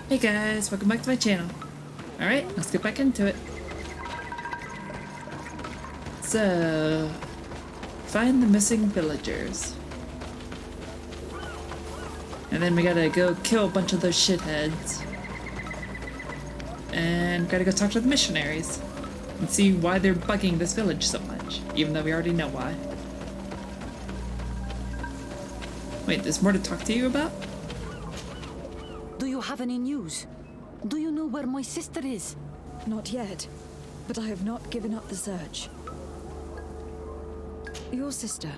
Hey guys, welcome back to my channel. Alright, let's get back into it. So, find the missing villagers. And then we gotta go kill a bunch of those shitheads. And gotta go talk to the missionaries. And see why they're bugging this village so much, even though we already know why. Wait, there's more to talk to you about? Do you have any news? Do you know where my sister is? Not yet, but I have not given up the search. Your sister,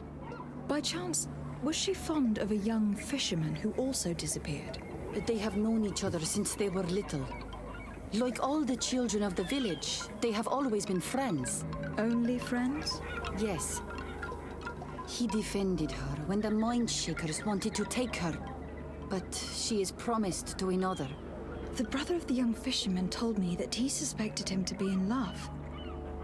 by chance, was she fond of a young fisherman who also disappeared? They have known each other since they were little. Like all the children of the village, they have always been friends. Only friends? Yes. He defended her when the Mindshakers wanted to take her, but she is promised to another. The brother of the young fisherman told me that he suspected him to be in love.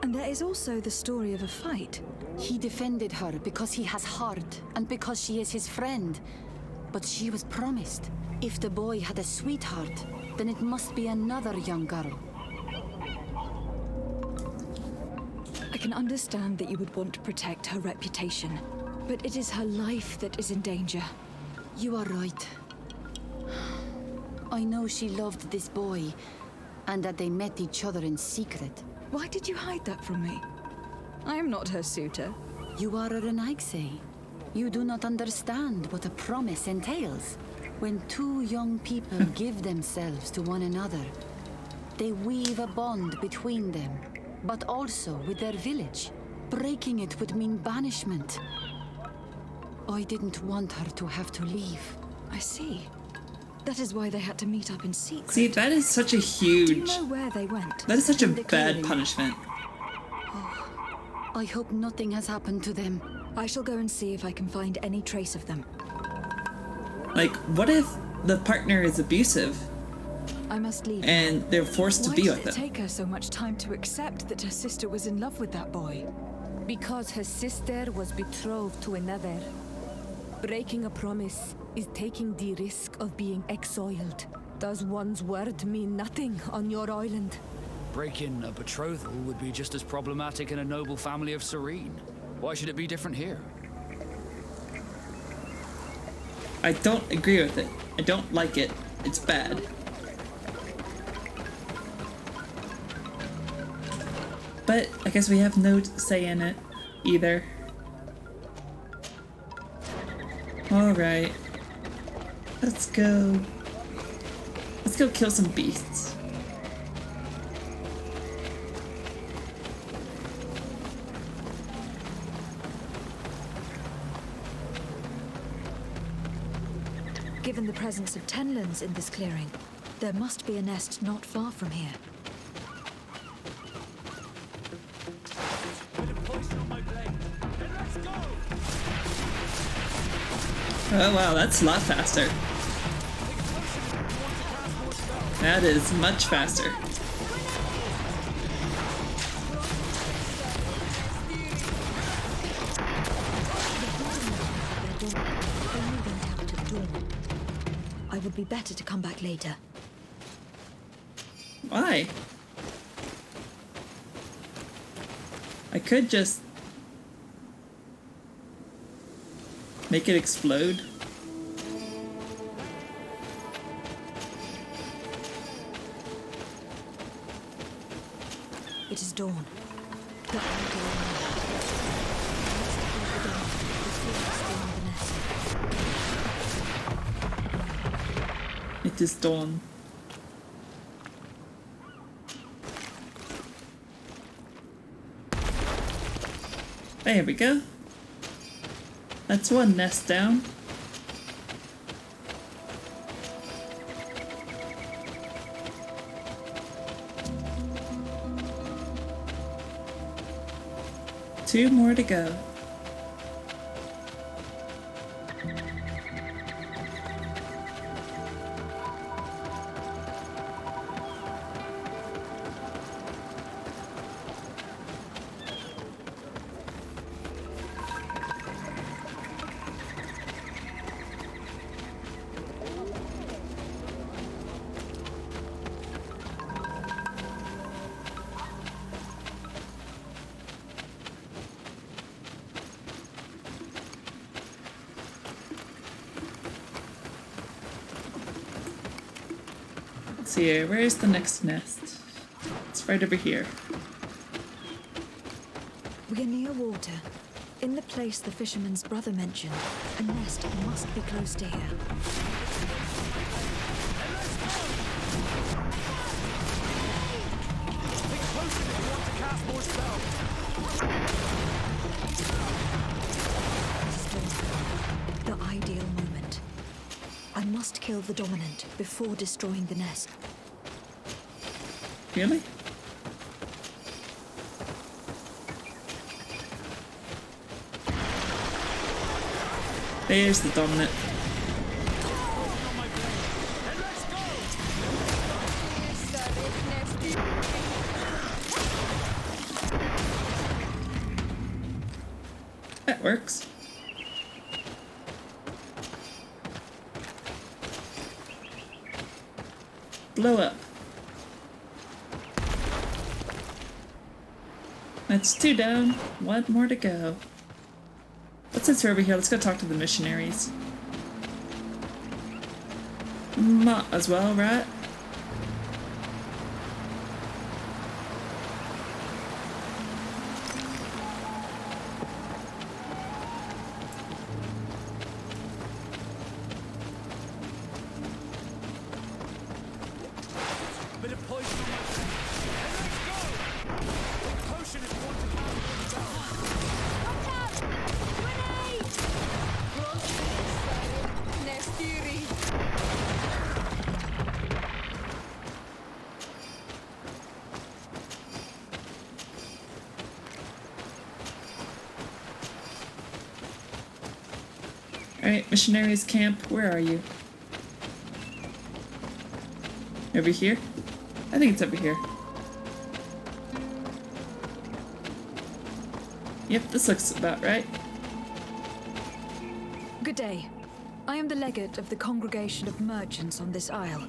And there is also the story of a fight. He defended her because he has heart and because she is his friend. But she was promised. If the boy had a sweetheart, then it must be another young girl. I can understand that you would want to protect her reputation, but it is her life that is in danger. You are right. I know she loved this boy, and that they met each other in secret. Why did you hide that from me? I am not her suitor. You are a Renaigse. You do not understand what a promise entails. When two young people give themselves to one another, they weave a bond between them, but also with their village. Breaking it would mean banishment. I didn't want her to have to leave. I see. That is why they had to meet up in secret. See, that is such a huge... Do you know where they went? That is such a In the bad clearing. punishment. I hope nothing has happened to them. I shall go and see if I can find any trace of them. Like, what if the partner is abusive I must leave. and they're forced to Why be did with it them? take her so much time to accept that her sister was in love with that boy? Because her sister was betrothed to another. Breaking a promise is taking the risk of being exiled. Does one's word mean nothing on your island? Breaking a betrothal would be just as problematic in a noble family of Serene. Why should it be different here? I don't agree with it. I don't like it. It's bad. But I guess we have no say in it either. Alright. Let's go. Let's go kill some beasts. Given the presence of tenlins in this clearing, there must be a nest not far from here. Oh wow, that's a lot faster. That is much faster. I would be better to come back later. Why? I could just make it explode. It is dawn. The It is dawn. There we go. That's one nest down. Two more to go. Let's see here. Where's the next nest? It's right over here. We are near water. In the place the fisherman's brother mentioned. A nest must be close to here. The ideal moment. I must kill the dominant before destroying the nest. Really? There's the dominant. That works. Blow up. That's 2 down, 1 more to go. But since we're over here, let's go talk to the missionaries. Might as well, right? Bit of poison on my face. Let's go! Potion if you want to carry it down. Alright, missionaries camp, where are you? Over here? I think it's over here. Yep, this looks about right. Good day. I am the legate of the congregation of merchants on this isle.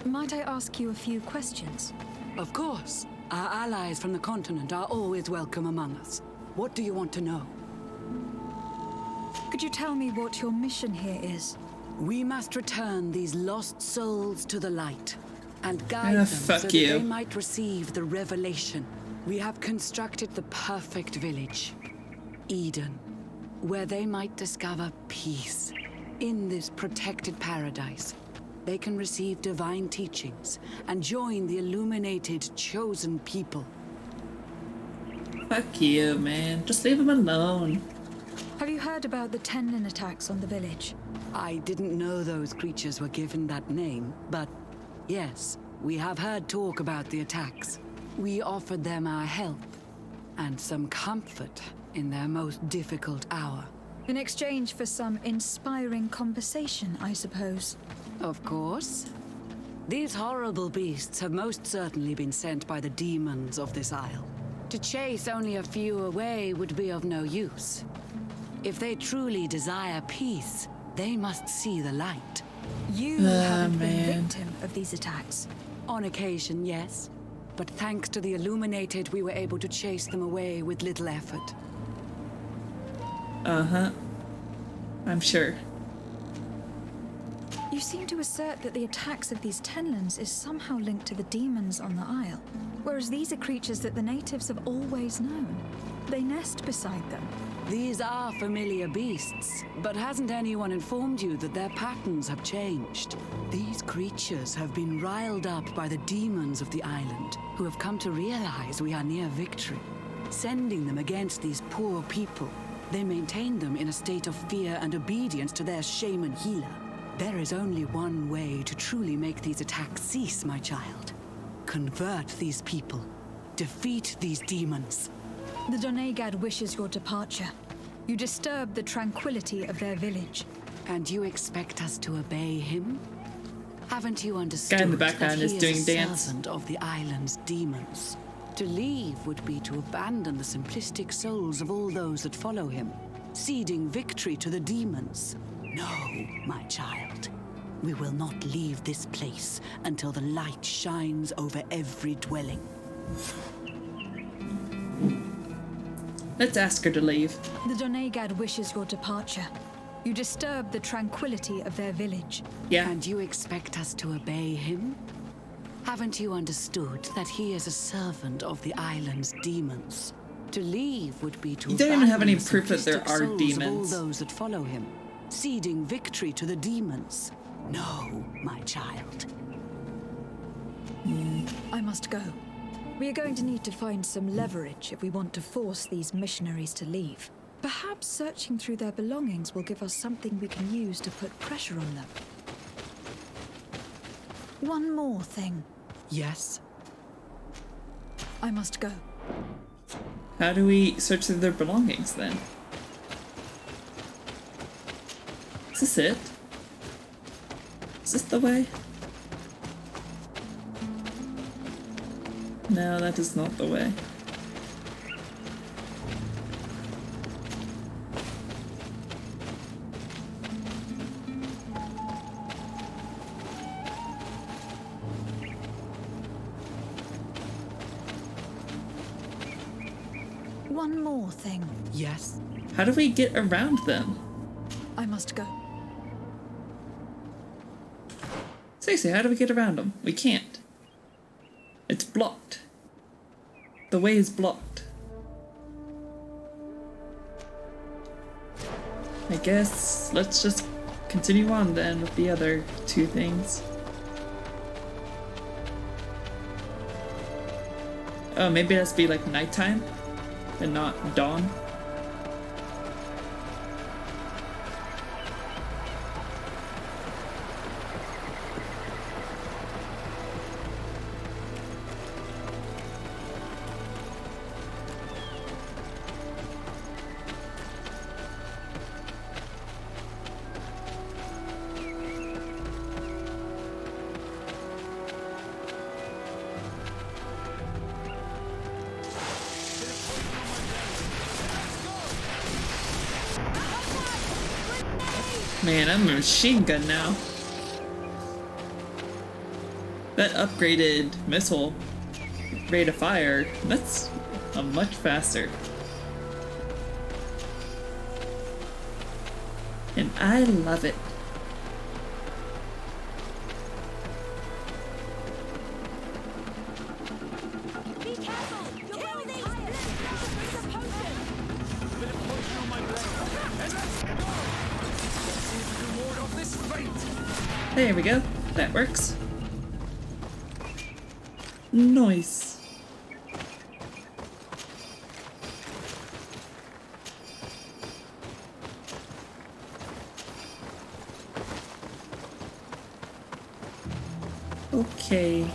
Might I ask you a few questions? Of course. Our allies from the continent are always welcome among us. What do you want to know? Could you tell me what your mission here is? We must return these lost souls to the light and guide them so fuck that you. they might receive the revelation. We have constructed the perfect village, Eden, where they might discover peace. In this protected paradise, they can receive divine teachings and join the illuminated chosen people. Fuck you, man. Just leave them alone. Have you heard about the Tenlin attacks on the village? I didn't know those creatures were given that name, but yes, we have heard talk about the attacks. We offered them our help and some comfort in their most difficult hour. In exchange for some inspiring conversation, I suppose. Of course. These horrible beasts have most certainly been sent by the demons of this isle. To chase only a few away would be of no use. If they truly desire peace, they must see the light. You haven't been man. victim of these attacks. On occasion, yes. But thanks to the Illuminated, we were able to chase them away with little effort. Uh-huh. I'm sure. You seem to assert that the attacks of these Tenlins is somehow linked to the demons on the Isle, whereas these are creatures that the natives have always known. They nest beside them. These are familiar beasts, but hasn't anyone informed you that their patterns have changed? These creatures have been riled up by the demons of the island, who have come to realize we are near victory. Sending them against these poor people, they maintain them in a state of fear and obedience to their shaman healer. There is only one way to truly make these attacks cease, my child. Convert these people. Defeat these demons. The Donegad wishes your departure. You disturb the tranquility of their village. And you expect us to obey him? Haven't you understood Guy in the background that is he doing a dance. servant of the island's demons? To leave would be to abandon the simplistic souls of all those that follow him, ceding victory to the demons. No, my child. We will not leave this place until the light shines over every dwelling. Let's ask her to leave. The Donegad wishes your departure. You disturb the tranquility of their village. Yeah. And you expect us to obey him? Haven't you understood that he is a servant of the island's demons? To leave would be to You don't even have any abandon the proof that there simplistic are souls demons. of all those that follow him, ceding victory to the demons. No, my child. I must go. We are going to need to find some leverage if we want to force these missionaries to leave. Perhaps searching through their belongings will give us something we can use to put pressure on them. One more thing. Yes? I must go. How do we search through their belongings then? Is this it? Is this the way? No, that is not the way. One more thing. Yes? How do we get around them? I must go. Seriously, how do we get around them? We can't. It's blocked. The way is blocked. I guess let's just continue on then with the other two things. Oh, maybe it has to be like nighttime and not dawn. Man, I'm a machine gun now. That upgraded missile rate of fire, that's much faster. And I love it. There we go. That works. Nice. Okay.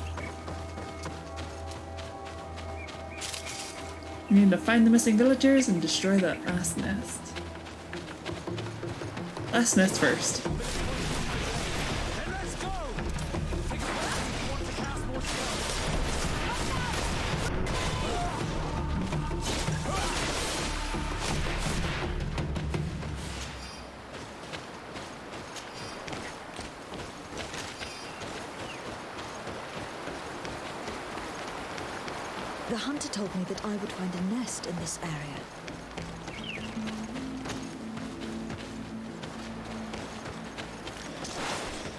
We need to find the missing villagers and destroy that last nest. Last nest first. The hunter told me that I would find a nest in this area.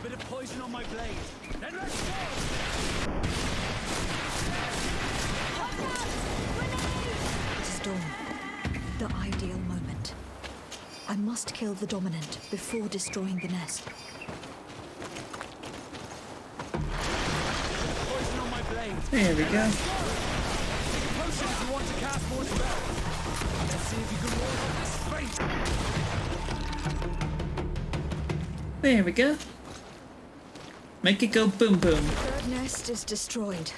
Bit of poison on my blade. Then let's go! It is dawn. The ideal moment. I must kill the dominant before destroying the nest. Poison on my blade. There we go. Potion if you want to cast more spells. Let's see if you can ward off this fate. There we go. Make it go boom boom. The third nest is destroyed.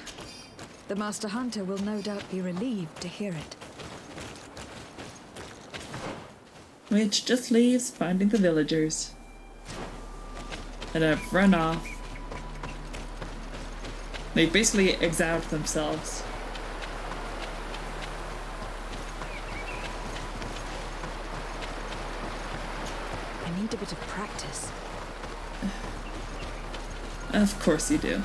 The Master Hunter will no doubt be relieved to hear it. Which just leaves finding the villagers that have run off. They basically exiled themselves. I need a bit of practice. Of course you do.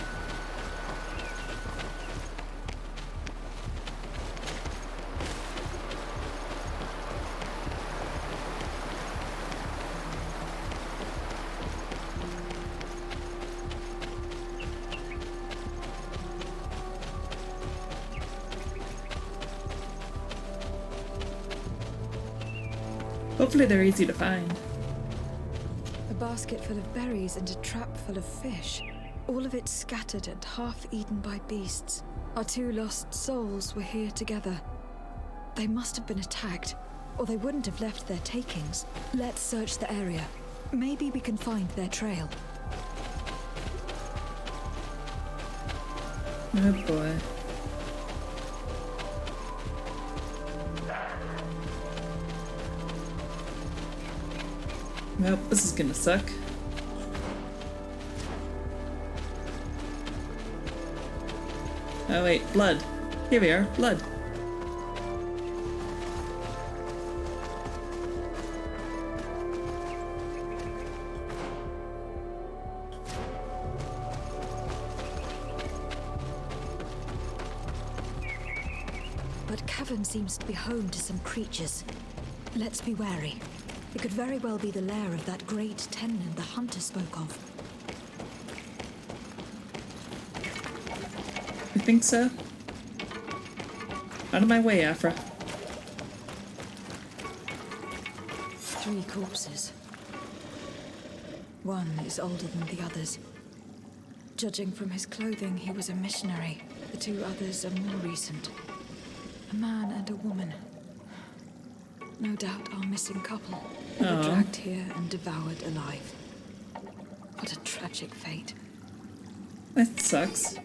Hopefully they're easy to find. A basket full of berries and a trap full of fish. All of it scattered and half eaten by beasts. Our 2 lost souls were here together. They must have been attacked, or they wouldn't have left their takings. Let's search the area. Maybe we can find their trail. Oh boy. Well, this is gonna suck. Oh wait, blood. Here we are, blood. But cavern seems to be home to some creatures. Let's be wary. It could very well be the lair of that great tenman the hunter spoke of. You think so? Out of my way, Afra. 3 corpses. One is older than the others. Judging from his clothing, he was a missionary. The 2 others are more recent. A man and a woman. No doubt our missing couple. They were dragged here and devoured alive. What a tragic fate. That sucks.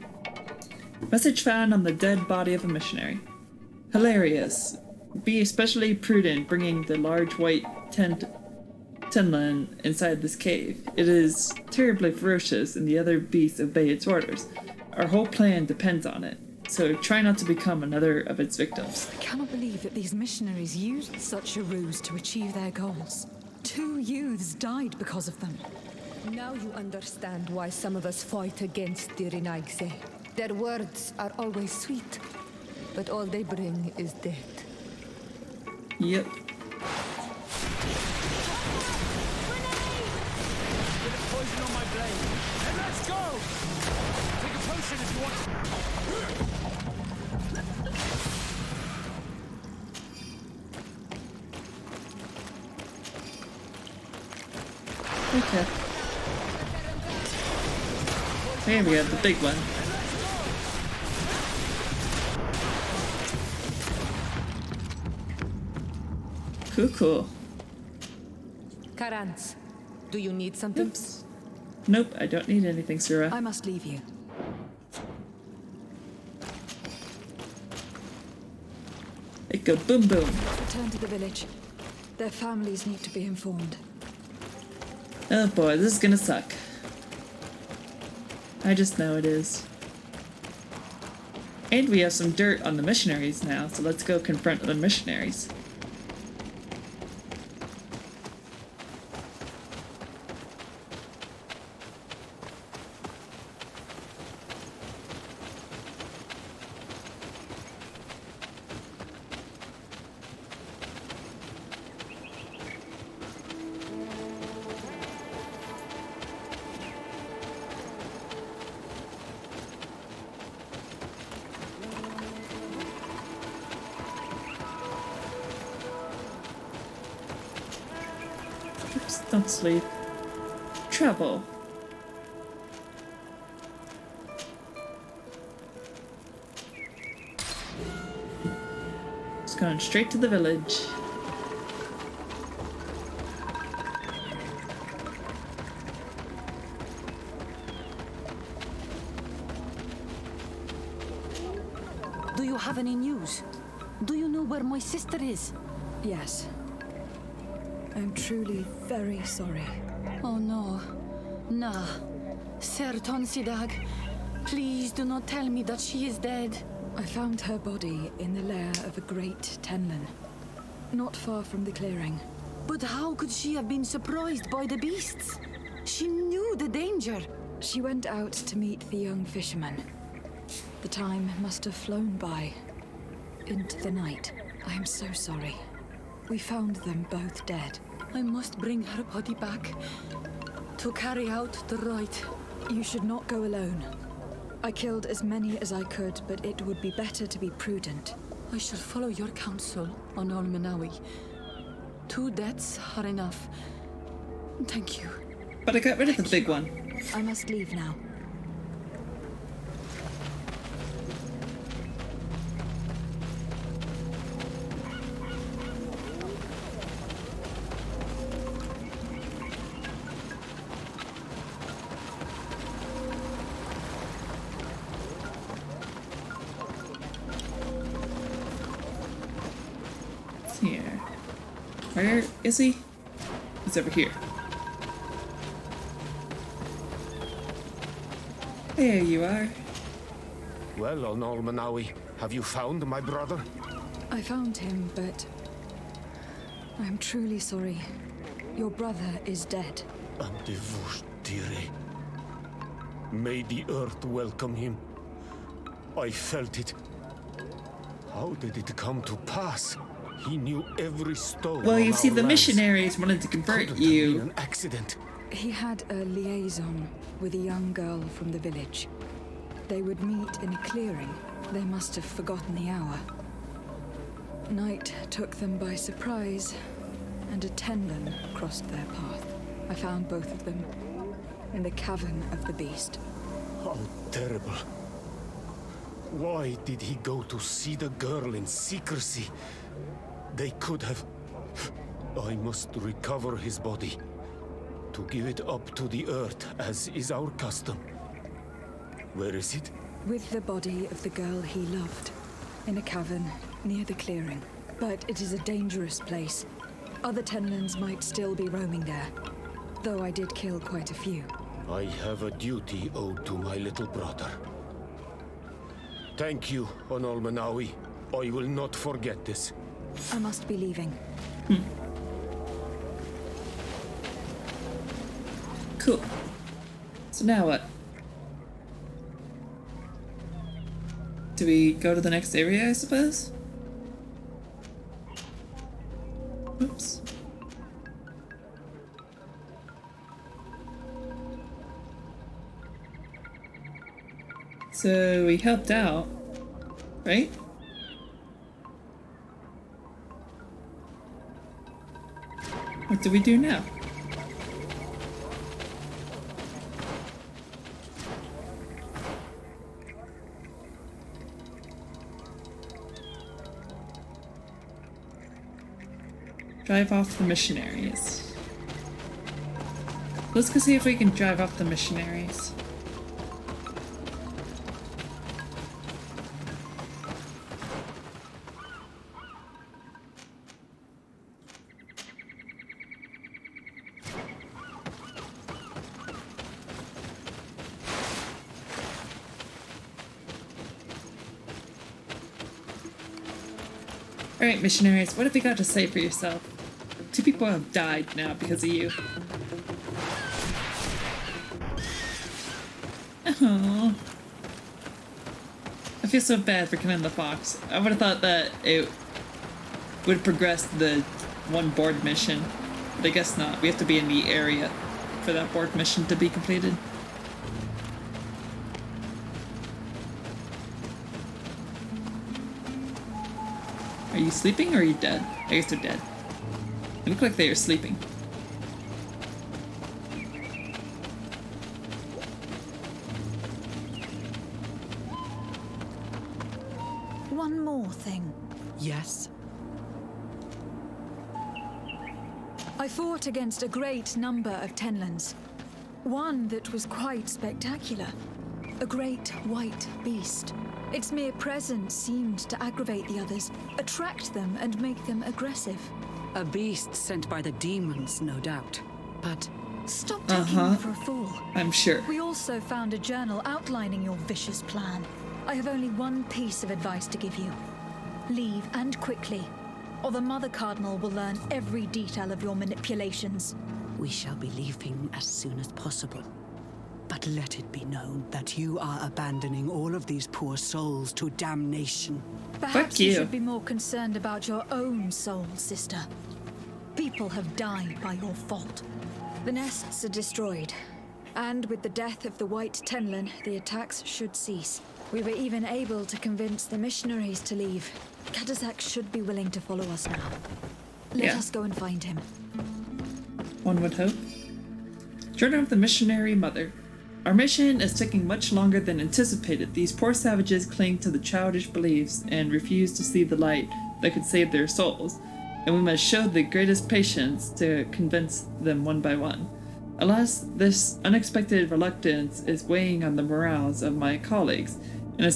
Message found on the dead body of a missionary. Hilarious. Be especially prudent bringing the large white tenlin inside this cave. It is terribly ferocious and the other beasts obey its orders. Our whole plan depends on it, so try not to become another of its victims. I cannot believe that these missionaries used such a ruse to achieve their goals. 2 youths died because of them. Now you understand why some of us fight against the Renaigse. Their words are always sweet, but all they bring is death. Yep. Bit of poison on my blade. And let's go! Take a potion if you want. Okay. There we go, the big one. Cool. Karans, do you need something? Oops. Nope, I don't need anything, Sura. I must leave you. It go boom boom. Return to the village. Their families need to be informed. Oh boy, this is gonna suck. I just know it is. And we have some dirt on the missionaries now, so let's go confront the missionaries. Oops, don't sleep. Travel. Just going straight to the village. Do you have any news? Do you know where my sister is? Yes. I'm truly very sorry. Oh no. Nah. Ser Tonsidag, please do not tell me that she is dead. I found her body in the lair of a great tenman, not far from the clearing. But how could she have been surprised by the beasts? She knew the danger. She went out to meet the young fisherman. The time must have flown by. Into the night. I am so sorry. We found them both dead. I must bring her body back to carry out the rite. You should not go alone. I killed as many as I could, but it would be better to be prudent. I shall follow your counsel on Olmenawi. 2 deaths are enough. Thank you. But I got rid of the big one. I must leave now. It's here. Where is he? He's over here. There you are. Well, Onolmanawi, have you found my brother? I found him, but I am truly sorry. Your brother is dead. Andivushtire. May the earth welcome him. I felt it. How did it come to pass? He knew every stone. Well, you on see, our the lands. missionaries wanted to convert Couldn't have been you. an accident. He had a liaison with a young girl from the village. They would meet in a clearing. They must have forgotten the hour. Night took them by surprise, and a tendon crossed their path. I found both of them in the cavern of the beast. How terrible. Why did he go to see the girl in secrecy? They could have... I must recover his body. To give it up to the earth, as is our custom. Where is it? With the body of the girl he loved, in a cavern near the clearing. But it is a dangerous place. Other Tenlins might still be roaming there, though I did kill quite a few. I have a duty owed to my little brother. Thank you, Onolmanawi. I will not forget this. I must be leaving. Cool. So now what? Do we go to the next area, I suppose? Oops. So we helped out, right? What do we do now? Drive off the missionaries. Let's go see if we can drive off the missionaries. Alright, missionaries, what have you got to say for yourself? 2 people have died now because of you. Oh, I feel so bad for killing the fox. I would have thought that it would progress the one board mission, but I guess not. We have to be in the area for that board mission to be completed. Are you sleeping or are you dead? I guess they're dead. They look like they are sleeping. One more thing. Yes? I fought against a great number of Tenlins. One that was quite spectacular. A great white beast. Its mere presence seemed to aggravate the others, attract them and make them aggressive. A beast sent by the demons, no doubt. But Stop taking me for a fool. I'm sure. We also found a journal outlining your vicious plan. I have only one piece of advice to give you. Leave, and quickly, or the Mother Cardinal will learn every detail of your manipulations. we shall be leaving as soon as possible. But let it be known that you are abandoning all of these poor souls to damnation. Perhaps Fuck you you. should be more concerned about your own soul, sister. People have died by your fault. The nests are destroyed. And with the death of the White Tenlin, the attacks should cease. We were even able to convince the missionaries to leave. Kadazak should be willing to follow us now. Let us go and find him. One would hope. Children of the Missionary Mother. Our mission is taking much longer than anticipated. These poor savages cling to the childish beliefs and refuse to see the light that could save their souls, and we must show the greatest patience to convince them one by one. Alas, this unexpected reluctance is weighing on the morals of my colleagues, and it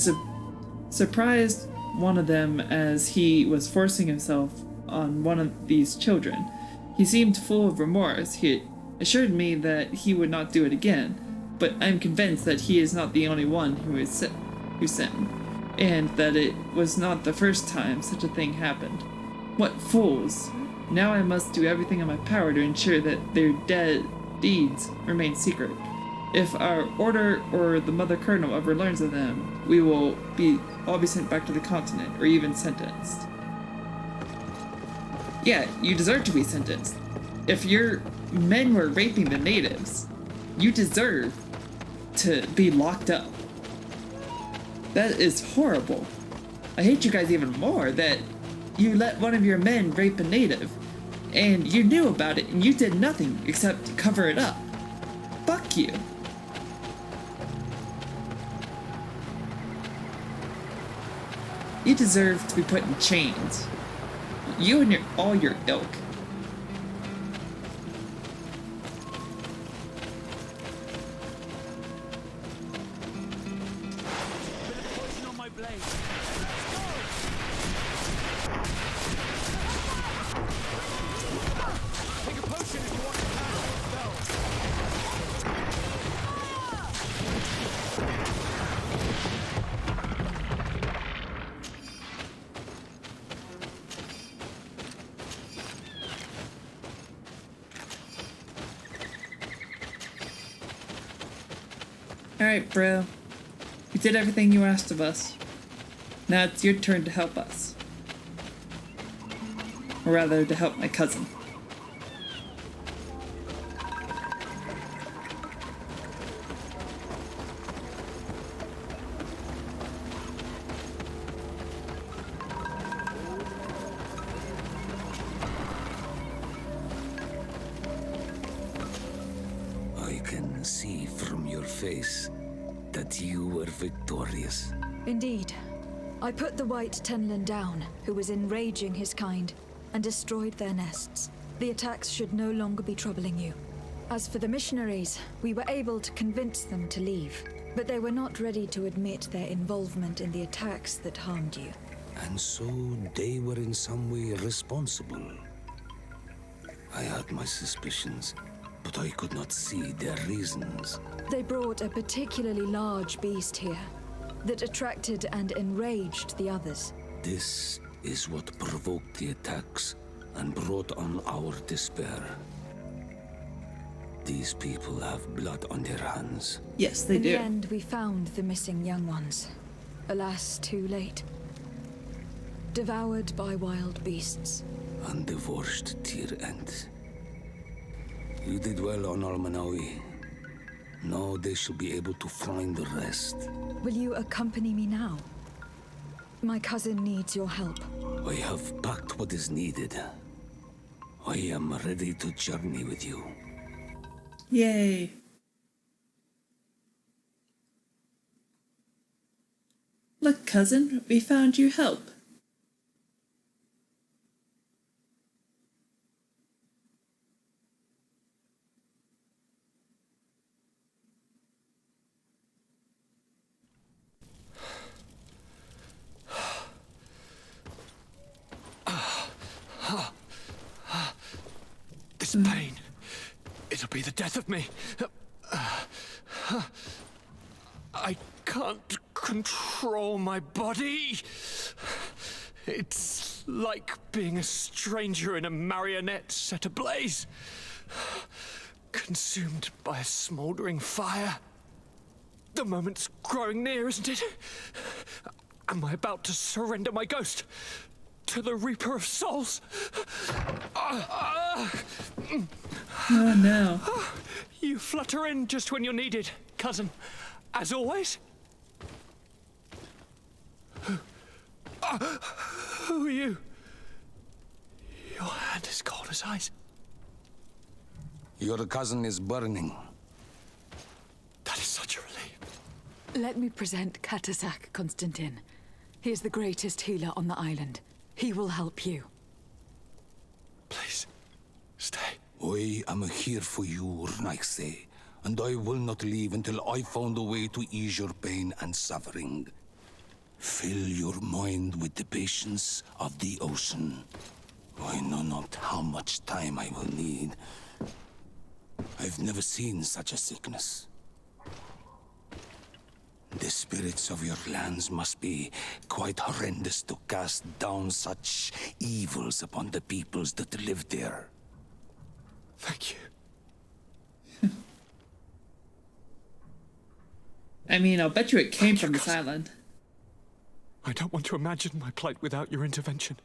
surprised one of them as he was forcing himself on one of these children. He seemed full of remorse. He assured me that he would not do it again, but I am convinced that he is not the only one who sinned, and that it was not the first time such a thing happened. What fools! Now I must do everything in my power to ensure that their deeds remain secret. If our order or the Mother Colonel ever learns of them, we will all be sent back to the continent, or even sentenced. Yeah, you deserve to be sentenced. If your men were raping the natives, you deserve to be locked up. That is horrible. I hate you guys even more that you let one of your men rape a native, and you knew about it and you did nothing except cover it up. Fuck you. You deserve to be put in chains. You and all your ilk. Alright, bro. We did everything you asked of us. Now it's your turn to help us. Or rather, to help my cousin. I can see from your face that you were victorious. Indeed. I put the white Tenlin down, who was enraging his kind, and destroyed their nests. The attacks should no longer be troubling you. As for the missionaries, we were able to convince them to leave, but they were not ready to admit their involvement in the attacks that harmed you. And so they were in some way responsible. I had my suspicions, but I could not see their reasons. They brought a particularly large beast here that attracted and enraged the others. This is what provoked the attacks and brought on our despair. These people have blood on their hands. Yes, they do. In the end, we found the missing young ones. Alas, too late. Devoured by wild beasts. And divorced to your end. You did well on Almanawi. Now they shall be able to find the rest. Will you accompany me now? My cousin needs your help. I have packed what is needed. I am ready to journey with you. Yay. Look, cousin, we found you help. This pain, it'll be the death of me. I can't control my body. It's like being a stranger in a marionette set ablaze, consumed by a smoldering fire. The moment's growing near, isn't it? Am I about to surrender my ghost to the Reaper of Souls? Oh no. You flutter in just when you're needed, cousin. As always. Who are you? Your hand is cold as ice. Your cousin is burning. That is such a relief. Let me present Katasak, Constantin. He is the greatest healer on the island. He will help you. Please, stay. I am here for you, Rnaikse, and I will not leave until I found a way to ease your pain and suffering. Fill your mind with the patience of the ocean. I know not how much time I will need. I've never seen such a sickness. The spirits of your lands must be quite horrendous to cast down such evils upon the peoples that live there. Thank you. I mean, I'll bet you it came from this island. I don't want to imagine my plight without your intervention.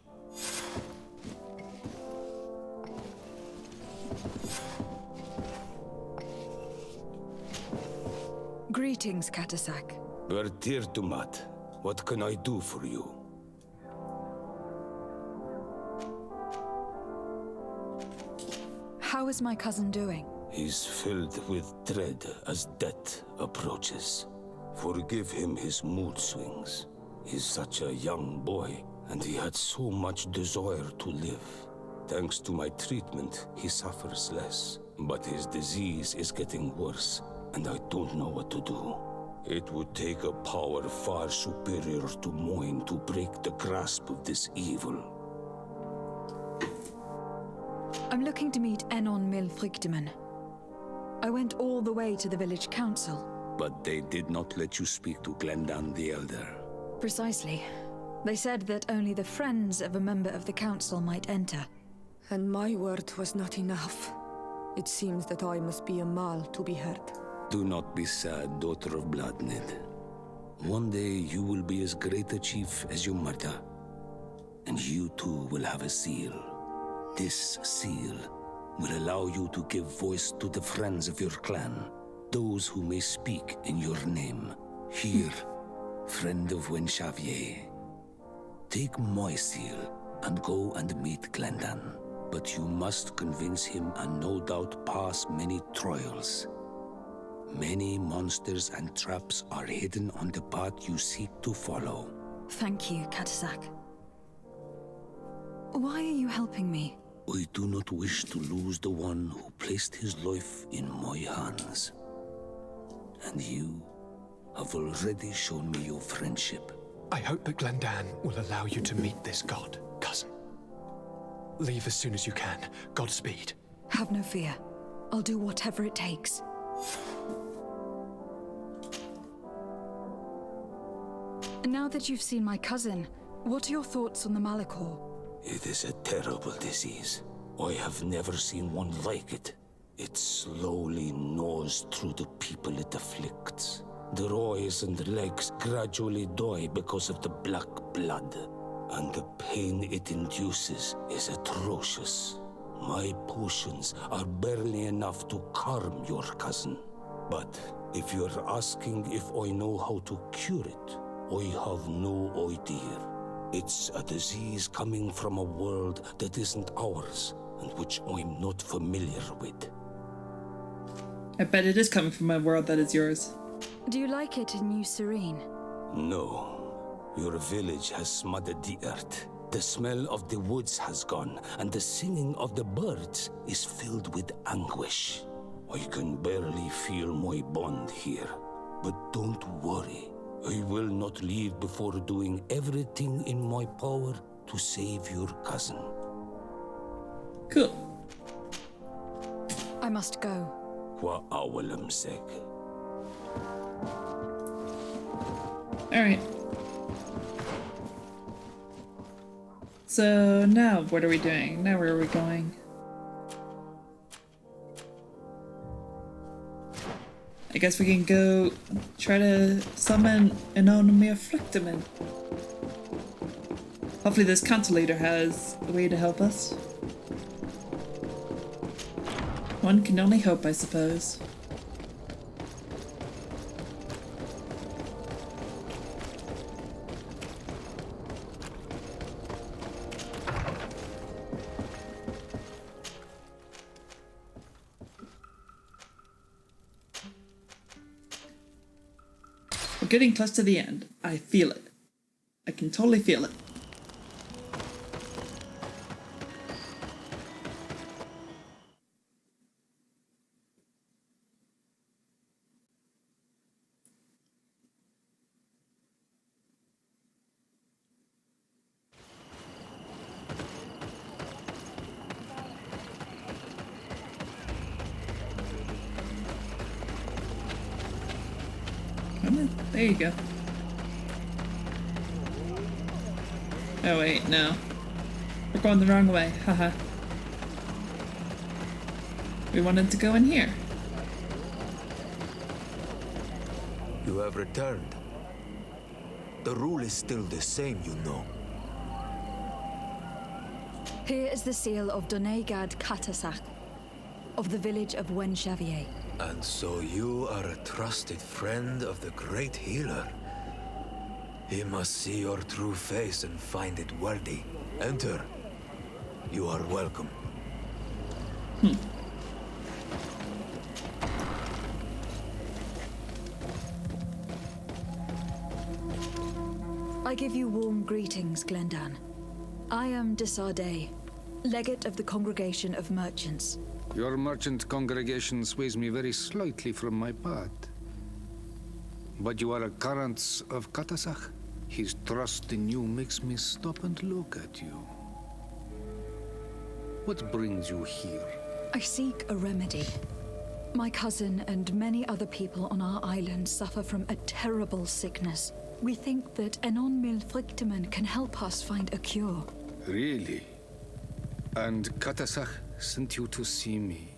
Greetings, Katasak. Bertirtumat, what can I do for you? How is my cousin doing? He's filled with dread as death approaches. Forgive him his mood swings. He's such a young boy, and he had so much desire to live. Thanks to my treatment, he suffers less. But his disease is getting worse, and I don't know what to do. It would take a power far superior to mine to break the grasp of this evil. I'm looking to meet Enon Milfrichteman. I went all the way to the village council. But they did not let you speak to Glendan the Elder. Precisely. They said that only the friends of a member of the council might enter. And my word was not enough. It seems that I must be a Mal to be heard. Do not be sad, daughter of Bloodnid. One day you will be as great a chief as your mother. And you too will have a seal. This seal will allow you to give voice to the friends of your clan, those who may speak in your name. Here, friend of Wenxavier. Take my seal and go and meet Glendan. But you must convince him and no doubt pass many trials. Many monsters and traps are hidden on the path you seek to follow. Thank you, Katasak. Why are you helping me? I do not wish to lose the one who placed his life in my hands. And you have already shown me your friendship. I hope that Glendan will allow you to meet this god, cousin. Leave as soon as you can. Godspeed. Have no fear. I'll do whatever it takes. Now that you've seen my cousin, what are your thoughts on the Malachor? It is a terrible disease. I have never seen one like it. It slowly gnaws through the people it afflicts. Their eyes and legs gradually die because of the black blood. And the pain it induces is atrocious. My potions are barely enough to calm your cousin. But if you're asking if I know how to cure it, I have no idea. It's a disease coming from a world that isn't ours, and which I'm not familiar with. I bet it is coming from a world that is yours. Do you like it in New Serene? No. Your village has smothered the earth. The smell of the woods has gone, and the singing of the birds is filled with anguish. I can barely feel my bond here. But don't worry. I will not leave before doing everything in my power to save your cousin. Cool. I must go. Kwa awalam sek. Alright. So now what are we doing? Now where are we going? I guess we can go try to summon Enon Milfrichteman. Hopefully this council leader has a way to help us. One can only hope, I suppose. getting close to the end. I feel it. I can totally feel it. There you go. Oh wait, no. We're going the wrong way, haha. We wanted to go in here. You have returned. The rule is still the same, you know. Here is the seal of Donegad Katasak, of the village of Wenxavier. And so you are a trusted friend of the great healer. He must see your true face and find it worthy. Enter. You are welcome. I give you warm greetings, Glendan. I am Desardet, legate of the Congregation of Merchants. Your merchant congregation sways me very slightly from my path. But you are a current of Katasak. His trust in you makes me stop and look at you. What brings you here? I seek a remedy. My cousin and many other people on our island suffer from a terrible sickness. We think that Enon Milfrictiman can help us find a cure. Really? And Katasak sent you to see me?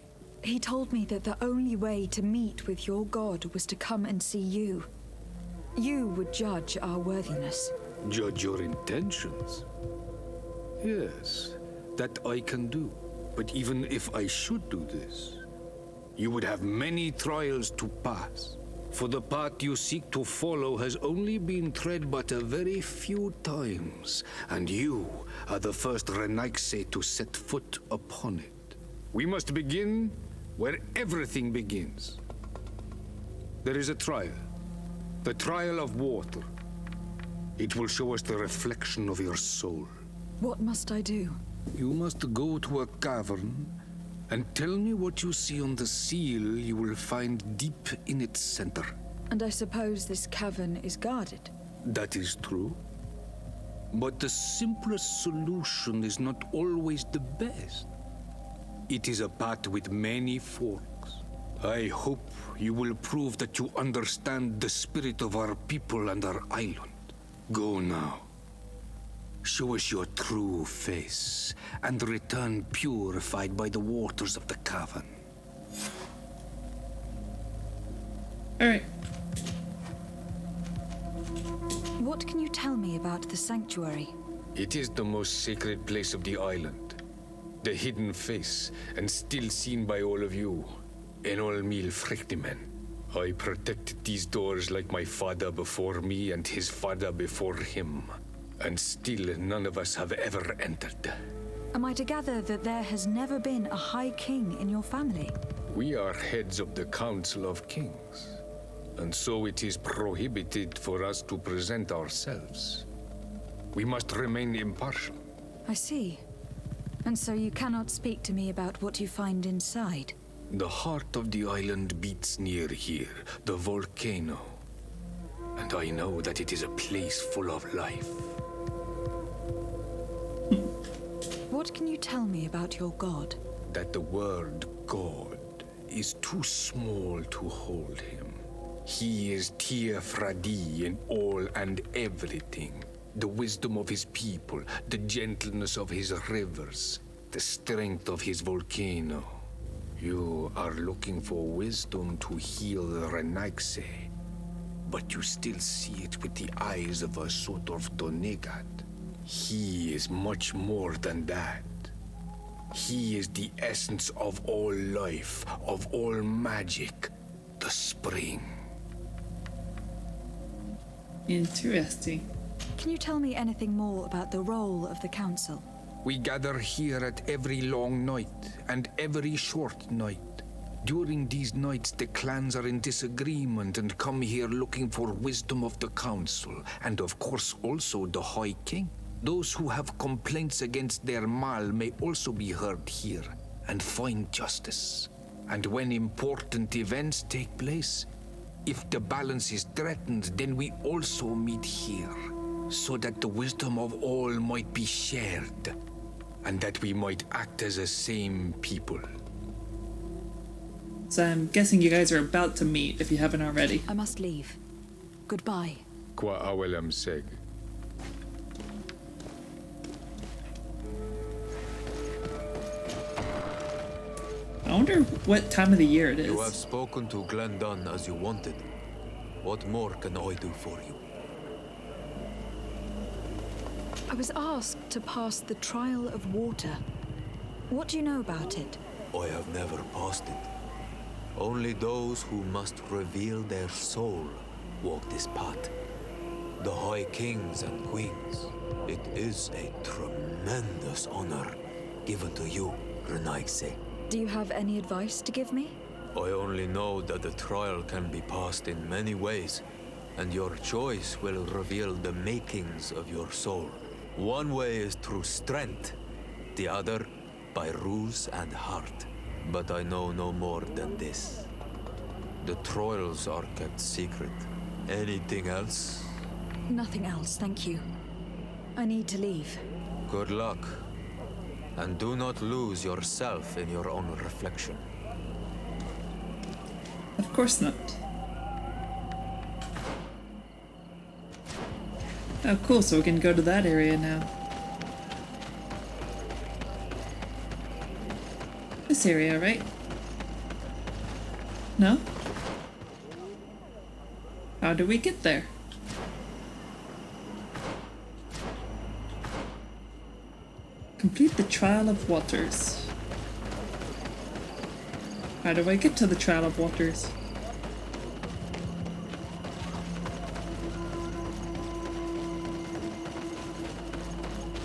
He told me that the only way to meet with your god was to come and see you. You would judge our worthiness. Judge your intentions? Yes, that I can do. But even if I should do this, you would have many trials to pass. For the path you seek to follow has only been tread but a very few times, and you are the first Renaigse to set foot upon it. We must begin where everything begins. There is a trial. The trial of water. It will show us the reflection of your soul. What must I do? You must go to a cavern and tell me what you see on the seal you will find deep in its center. And I suppose this cavern is guarded? That is true. But the simplest solution is not always the best. It is a path with many forks. I hope you will prove that you understand the spirit of our people and our island. Go now. Show us your true face, and return purified by the waters of the cavern. Alright. What can you tell me about the sanctuary? It is the most sacred place of the island. The hidden face, and still seen by all of you. Enol Mil Frictimen. I protected these doors like my father before me and his father before him. And still none of us have ever entered. Am I to gather that there has never been a High King in your family? We are heads of the Council of Kings. And so it is prohibited for us to present ourselves. We must remain impartial. I see. And so you cannot speak to me about what you find inside? The heart of the island beats near here, the volcano. And I know that it is a place full of life. What can you tell me about your god? That the word God is too small to hold him. He is Tia Fradi in all and everything. The wisdom of his people, the gentleness of his rivers, the strength of his volcano. You are looking for wisdom to heal the Renaigse, but you still see it with the eyes of a sort of Donegad. He is much more than that. He is the essence of all life, of all magic, the spring. Interesting. Can you tell me anything more about the role of the council? We gather here at every long night and every short night. During these nights, the clans are in disagreement and come here looking for wisdom of the council, and of course also the High King. Those who have complaints against their Mal may also be heard here and find justice. And when important events take place, if the balance is threatened, then we also meet here, so that the wisdom of all might be shared, and that we might act as a same people. So I'm guessing you guys are about to meet if you haven't already. I must leave. Goodbye. Qua awelam seg. I wonder what time of the year it is. You have spoken to Glendon as you wanted. What more can I do for you? I was asked to pass the trial of water. What do you know about it? I have never passed it. Only those who must reveal their soul walk this path. The High Kings and Queens. It is a tremendous honor given to you, Renaigse. Do you have any advice to give me? I only know that the trial can be passed in many ways, and your choice will reveal the makings of your soul. One way is through strength, the other by ruse and heart. But I know no more than this. The trials are kept secret. Anything else? Nothing else, thank you. I need to leave. Good luck. And do not lose yourself in your own reflection. Of course not. Oh, cool, so we can go to that area now. This area, right? No? How do we get there? Complete the Trial of Waters. How do I get to the Trial of Waters?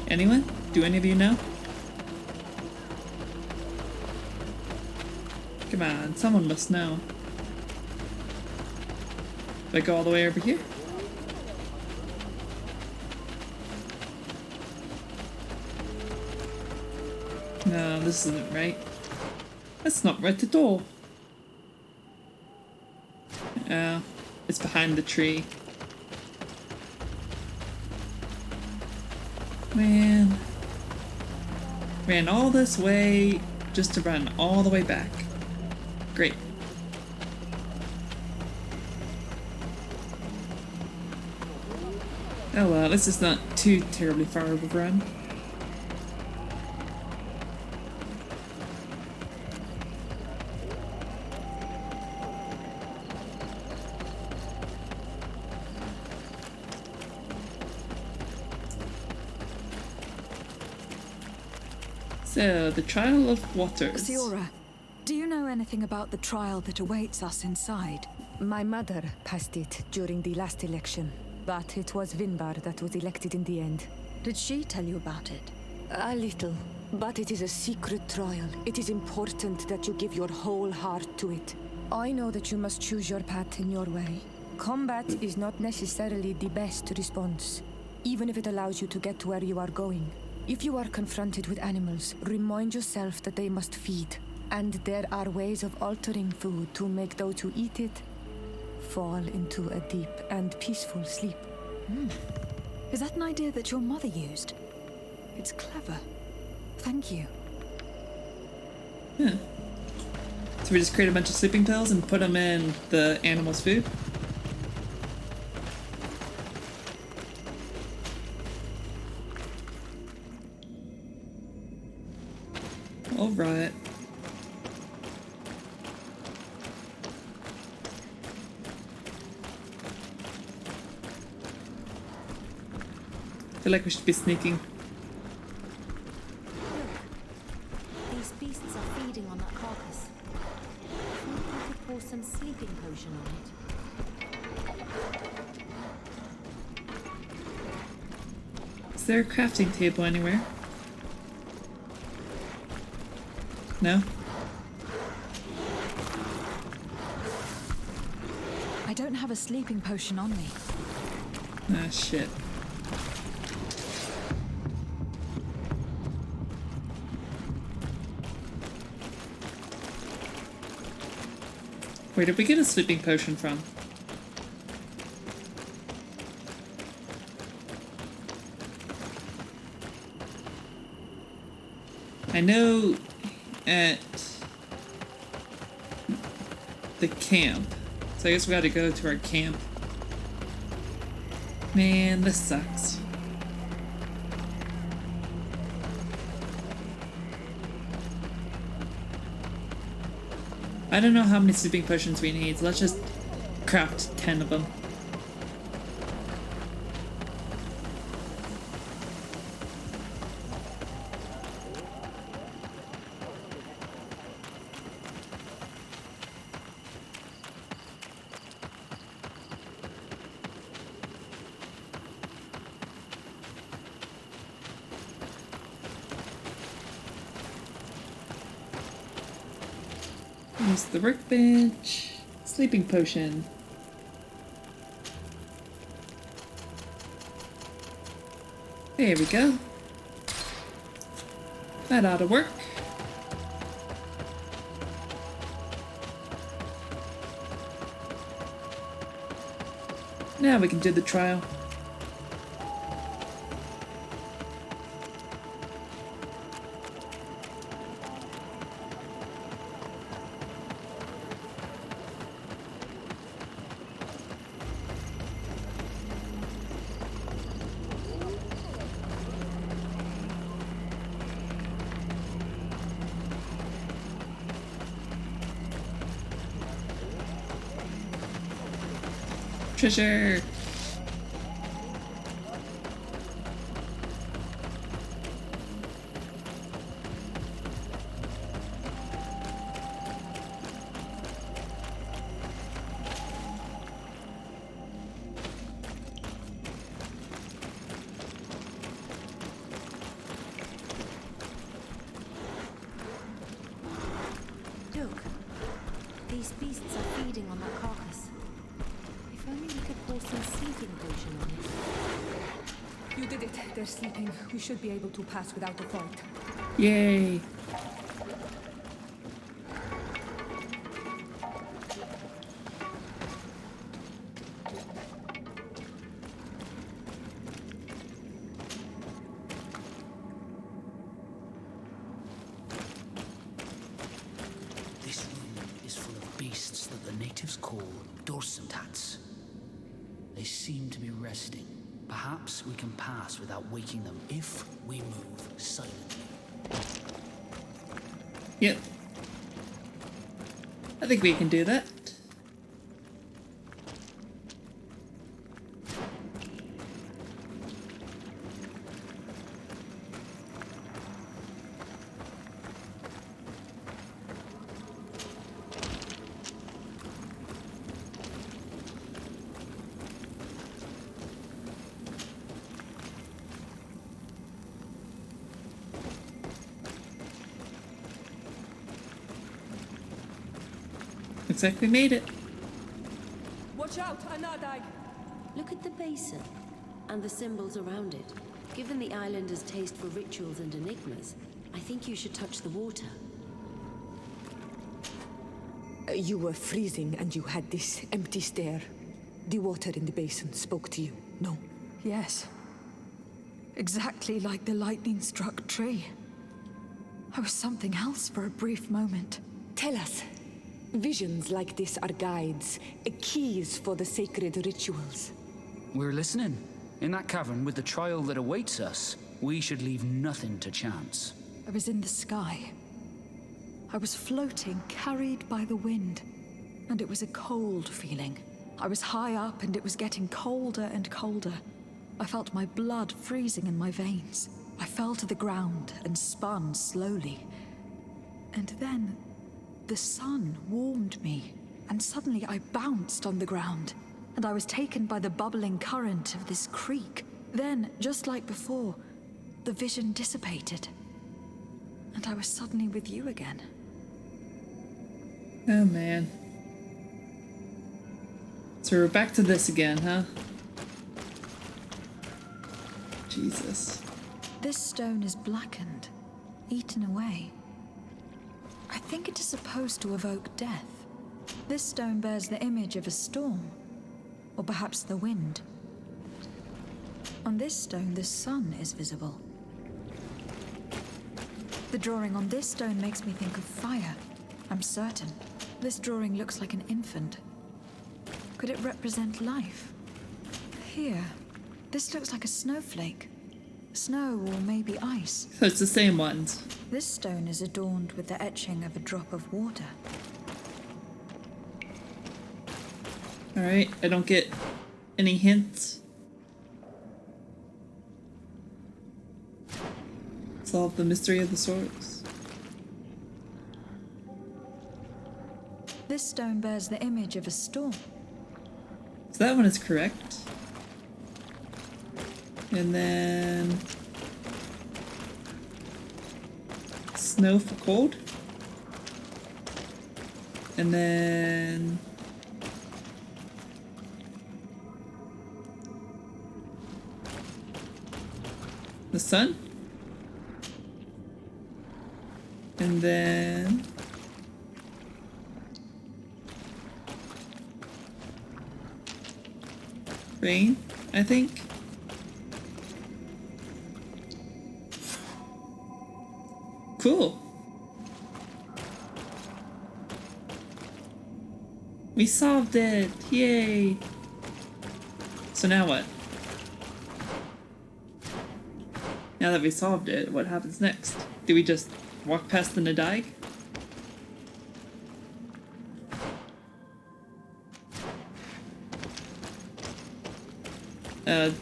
Anyone? Do any of you know? Come on, someone must know. Do I go all the way over here? No, this isn't right. That's not right at all. It's behind the tree. Man. Ran all this way just to run all the way back. Great. Oh well, this is not too terribly far of a run. So, the Trial of Waters. Xiora, do you know anything about the trial that awaits us inside? My mother passed it during the last election, but it was Vinbar that was elected in the end. Did she tell you about it? A little, but it is a secret trial. It is important that you give your whole heart to it. I know that you must choose your path in your way. Combat is not necessarily the best response, even if it allows you to get to where you are going. If you are confronted with animals, remind yourself that they must feed, and there are ways of altering food to make those who eat it fall into a deep and peaceful sleep. Is that an idea that your mother used? It's clever. Thank you. Yeah. So we just create a bunch of sleeping pills and put them in the animal's food? Alright. I feel like we should be sneaking. These beasts are feeding on that carcass. Maybe we could pour some sleeping potion on it. Is there a crafting table anywhere? have a sleeping potion on me. Ah, shit. Where did we get a sleeping potion from? I know at the camp. So I guess we gotta go to our camp. Man, this sucks. I don't know how many sleeping potions we need, so let's just craft 10 of them. Use the workbench. Sleeping potion. There we go. That ought to work. Now we can do the trial. Treasure! Look, these beasts are feeding on that carcass. If only we could pour some sleeping potion on it. You did it. They're sleeping. We should be able to pass without a fight. Yay! This room is full of beasts that the natives call dorsentats. They seem to be resting. Perhaps we can pass without waking them if we move silently. Yep. I think we can do that. Looks like we made it. Watch out, Anadai! Look at the basin and the symbols around it. Given the islanders' taste for rituals and enigmas, I think you should touch the water. You were freezing and you had this empty stare. The water in the basin spoke to you, no? Yes. Exactly like the lightning-struck tree. I was something else for a brief moment. Tell us. Visions like this are guides, keys for the sacred rituals. We're listening. In that cavern with the trial that awaits us, we should leave nothing to chance. I was in the sky. I was floating, carried by the wind. And it was a cold feeling. I was high up and it was getting colder and colder. I felt my blood freezing in my veins. I fell to the ground and spun slowly. And then the sun warmed me, and suddenly I bounced on the ground, and I was taken by the bubbling current of this creek. Then, just like before, the vision dissipated, and I was suddenly with you again. Oh man. So we're back to this again, huh? Jesus. This stone is blackened, eaten away. I think it is supposed to evoke death. This stone bears the image of a storm, or perhaps the wind. On this stone, the sun is visible. The drawing on this stone makes me think of fire. I'm certain. This drawing looks like an infant. Could it represent life? Here, this looks like a snowflake. Snow or maybe ice. So it's the same ones. This stone is adorned with the etching of a drop of water. Alright, I don't get any hints. Solve the mystery of the swords. This stone bears the image of a storm. So that one is correct. And then snow for cold. And then the sun. And then rain, I think. Cool. We solved it! Yay! So now what? Now that we solved it, what happens next? Do we just walk past the Nadaig?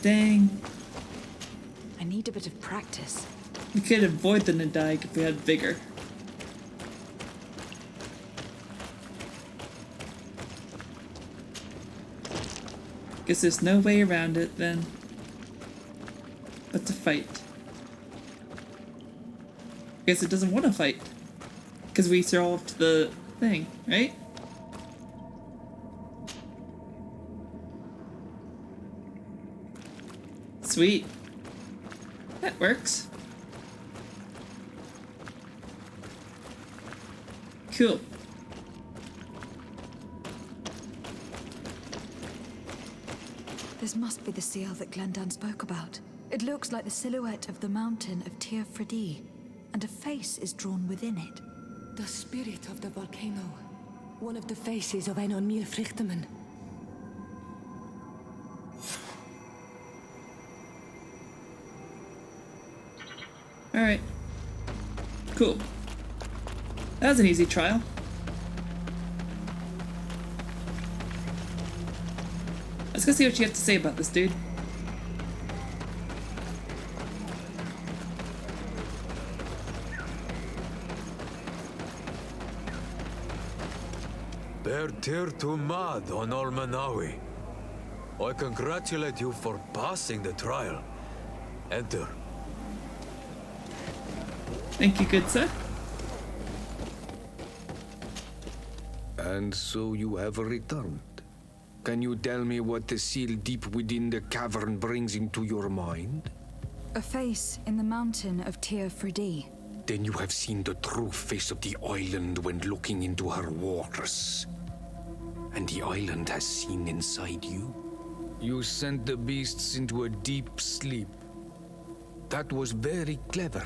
Dang. I need a bit of practice. We could avoid the Nadaig if we had vigor. Guess there's no way around it then. But to fight. Guess it doesn't want to fight. Because we solved the thing, right? Sweet. That works. Cool. This must be the seal that Glendan spoke about. It looks like the silhouette of the mountain of Tir Fredi, and a face is drawn within it. The spirit of the volcano. One of the faces of Einon Mil Frichtemann. Alright. Cool. That was an easy trial. Let's go see what you have to say about this, dude. Tir to mad on Olmanawi. I congratulate you for passing the trial. Enter. Thank you, good sir. And so you have returned. Can you tell me what the seal deep within the cavern brings into your mind? A face in the mountain of Tir Fredi. Then you have seen the true face of the island when looking into her waters. And the island has seen inside you. You sent the beasts into a deep sleep. That was very clever.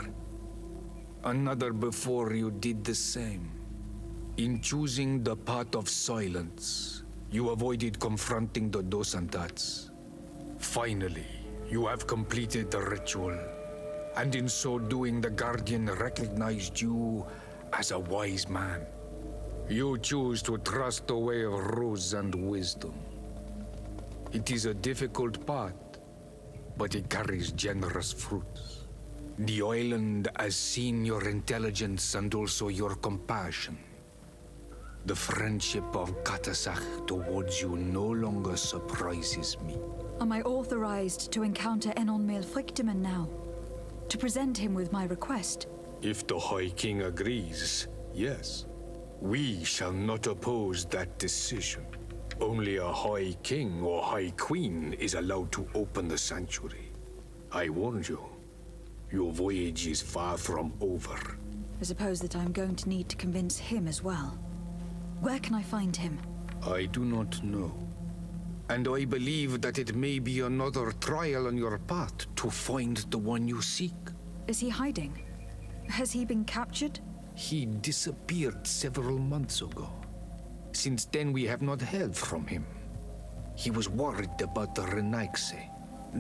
Another before you did the same. In choosing the path of silence, you avoided confronting the Dosantats. Finally, you have completed the ritual. And in so doing, the Guardian recognized you as a wise man. You choose to trust the way of rules and wisdom. It is a difficult path, but it carries generous fruits. The island has seen your intelligence and also your compassion. The friendship of Katasak towards you no longer surprises me. Am I authorized to encounter Einon Mil Frichtemann now? To present him with my request? If the High King agrees, yes. We shall not oppose that decision. Only a High King or High Queen is allowed to open the sanctuary. I warned you. Your voyage is far from over. I suppose that I'm going to need to convince him as well. Where can I find him? I do not know. And I believe that it may be another trial on your path to find the one you seek. Is he hiding? Has he been captured? He disappeared several months ago. Since then, we have not heard from him. He was worried about the Renaigse.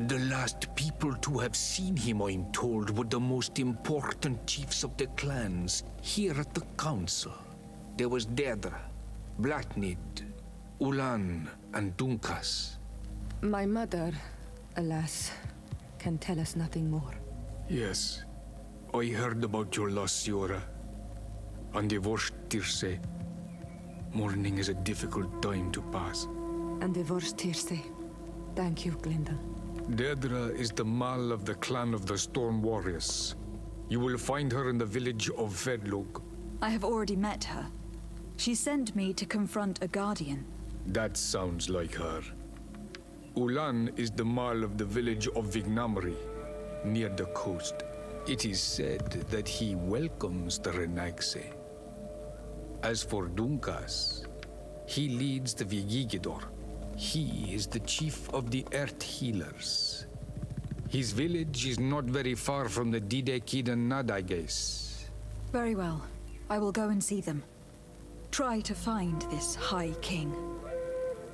The last people to have seen him, I'm told, were the most important chiefs of the clans here at the council. There was Deirdre, Blatnid, Ulan, and Dunkas. My mother, alas, can tell us nothing more. Yes, I heard about your loss, Siora. And divorced Tirce. Mourning is a difficult time to pass. And divorced Tirce. Thank you, Glendon. Deirdre is the Mal of the clan of the Storm Warriors. You will find her in the village of Vedlog. I have already met her. She sent me to confront a guardian. That sounds like her. Ulan is the Mal of the village of Vignamri, near the coast. It is said that he welcomes the Renaigse. As for Dunkas, he leads the Vigigidor. He is the chief of the Earth Healers. His village is not very far from the Didekidan Nadaiges. Very well. I will go and see them. Try to find this High King.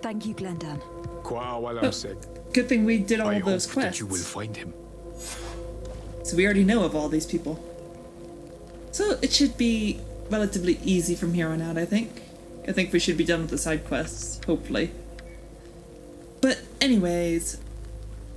Thank you, Glendan. Good thing we did all I those hope quests. that you will find him. So we already know of all these people. So it should be relatively easy from here on out, I think. I think we should be done with the side quests, hopefully. But anyways,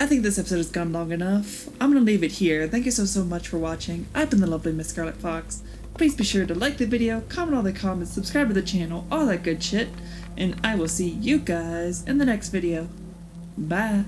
I think this episode has gone long enough. I'm gonna leave it here. Thank you so much for watching. I've been the lovely Miss Scarlet Fox. Please be sure to like the video, comment all the comments, subscribe to the channel, all that good shit. And I will see you guys in the next video. Bye.